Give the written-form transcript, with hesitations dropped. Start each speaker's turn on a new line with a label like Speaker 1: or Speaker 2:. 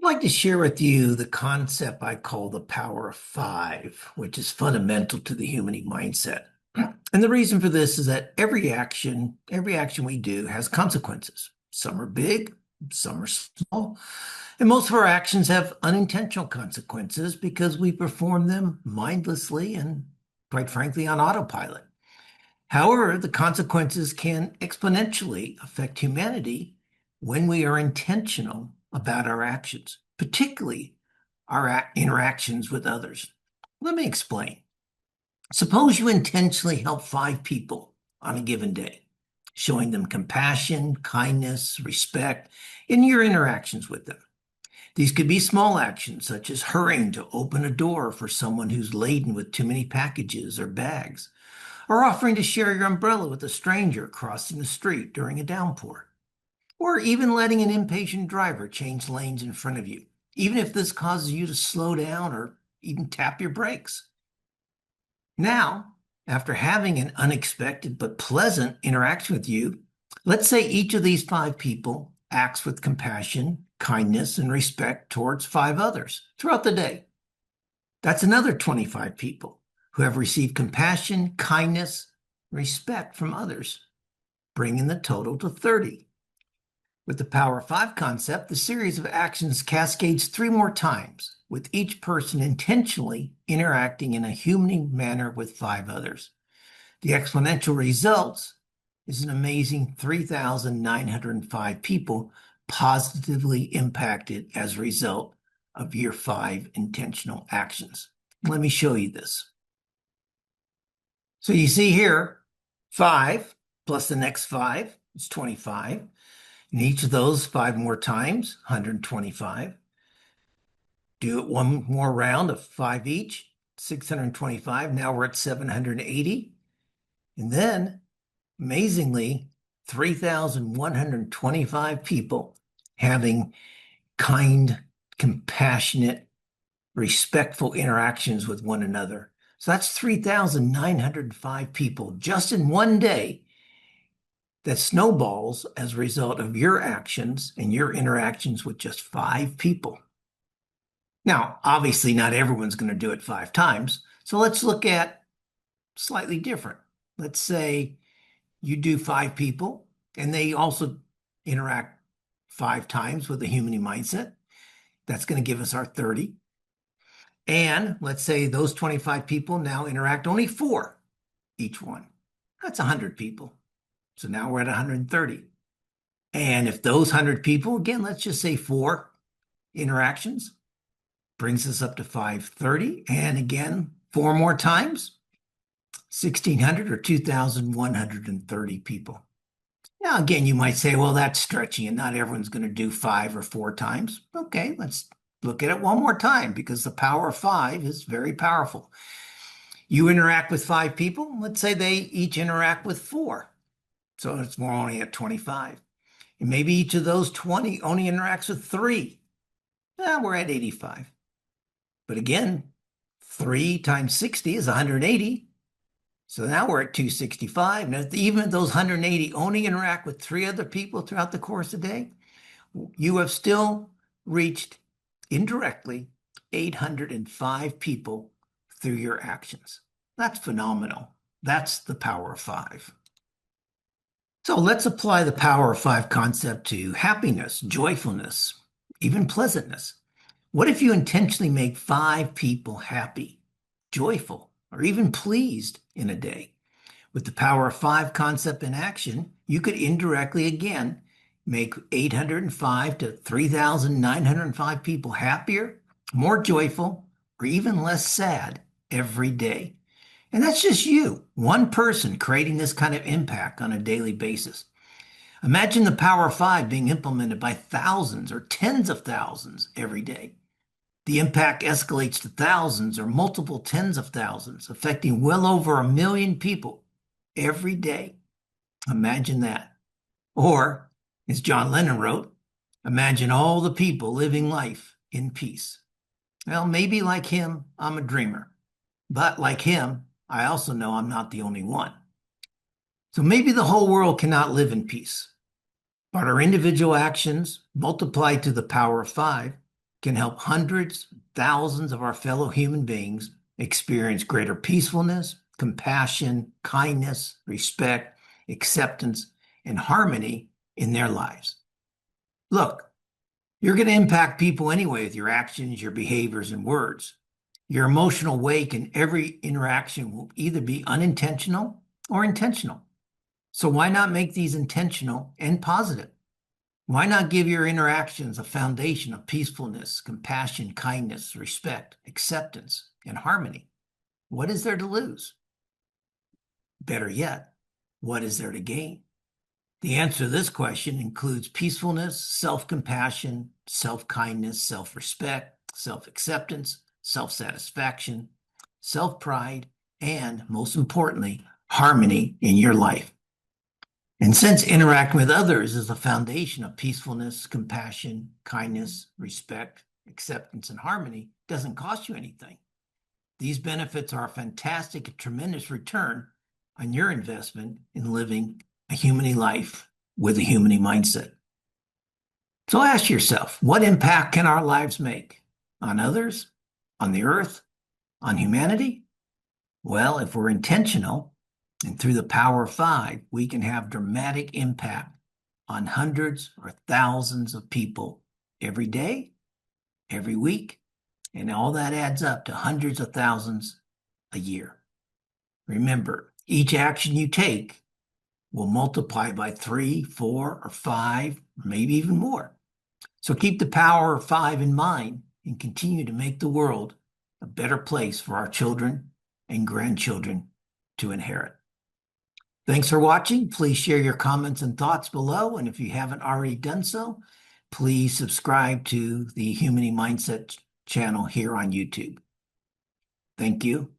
Speaker 1: Like to share with you the concept I call the power of five, which is fundamental to the human mindset. And the reason for this is that every action we do has consequences. Some are big, some are small, and most of our actions have unintentional consequences because we perform them mindlessly and, quite frankly, on autopilot. However, the consequences can exponentially affect humanity when we are intentional about our actions, particularly our interactions with others. Let me explain. Suppose you intentionally help five people on a given day, showing them compassion, kindness, respect in your interactions with them. These could be small actions, such as hurrying to open a door for someone who's laden with too many packages or bags, or offering to share your umbrella with a stranger crossing the street during a downpour, or even letting an impatient driver change lanes in front of you, even if this causes you to slow down or even tap your brakes. Now, after having an unexpected but pleasant interaction with you, let's say each of these five people acts with compassion, kindness, and respect towards five others throughout the day. That's another 25 people who have received compassion, kindness, respect from others, bringing the total to 30. With the Power of Five concept, the series of actions cascades three more times, with each person intentionally interacting in a humaning manner with five others. The exponential results is an amazing 3,905 people positively impacted as a result of your five intentional actions. Let me show you this. So you see here, 5 plus the next 5 is 25. And each of those 5 more times, 125. Do it one more round of 5 each, 625. Now we're at 780. And then, amazingly, 3,125 people having kind, compassionate, respectful interactions with one another. So that's 3,905 people just in one day that snowballs as a result of your actions and your interactions with just 5 people. Now, obviously, not everyone's going to do it 5 times. So let's look at slightly different. Let's say you do 5 people and they also interact 5 times with the human mindset. That's going to give us our 30. And let's say those 25 people now interact only 4 each one. That's 100 people. So now we're at 130. And if those 100 people, again, let's just say 4 interactions, brings us up to 530. And again, 4 more times, 1,600 or 2,130 people. Now, again, you might say, well, that's stretching and not everyone's going to do 5 or 4 times. Okay, let's look at it one more time because the power of 5 is very powerful. You interact with 5 people. Let's say they each interact with 4. So it's more only at 25. And maybe each of those 20 only interacts with 3. Now we're at 85. But again, 3 times 60 is 180. So now we're at 265. And if even those 180 only interact with 3 other people throughout the course of the day, you have still reached indirectly 805 people through your actions. That's phenomenal. That's the power of 5. So let's apply the power of 5 concept to happiness, joyfulness, even pleasantness. What if you intentionally make 5 people happy, joyful, or even pleased in a day? With the power of 5 concept in action, you could indirectly again make 805 to 3,905 people happier, more joyful, or even less sad every day. And that's just you, one person creating this kind of impact on a daily basis. Imagine the power of 5 being implemented by thousands or tens of thousands every day. The impact escalates to thousands or multiple tens of thousands, affecting well over 1 million people every day. Imagine that. Or, as John Lennon wrote, imagine all the people living life in peace. Well, maybe like him, I'm a dreamer. But like him, I also know I'm not the only one. So maybe the whole world cannot live in peace, but our individual actions multiplied to the power of 5 can help hundreds, thousands of our fellow human beings experience greater peacefulness, compassion, kindness, respect, acceptance, and harmony in their lives. Look, you're going to impact people anyway with your actions, your behaviors, and words. Your emotional wake in every interaction will either be unintentional or intentional. So why not make these intentional and positive? Why not give your interactions a foundation of peacefulness, compassion, kindness, respect, acceptance, and harmony? What is there to lose? Better yet, what is there to gain? The answer to this question includes peacefulness, self-compassion, self-kindness, self-respect, self-acceptance, self-satisfaction, self-pride, and most importantly, harmony in your life. And since interacting with others is the foundation of peacefulness, compassion, kindness, respect, acceptance, and harmony, doesn't cost you anything. These benefits are a fantastic and tremendous return on your investment in living a humane life with a humane mindset. So ask yourself, what impact can our lives make on others, on the earth, on humanity? Well, if we're intentional, and through the power of 5, we can have dramatic impact on hundreds or thousands of people every day, every week, and all that adds up to hundreds of thousands a year. Remember, each action you take will multiply by 3, 4, or 5, maybe even more. So keep the power of 5 in mind and continue to make the world a better place for our children and grandchildren to inherit. Thanks for watching. Please share your comments and thoughts below. And if you haven't already done so, please subscribe to the Humane Mindset channel here on YouTube. Thank you.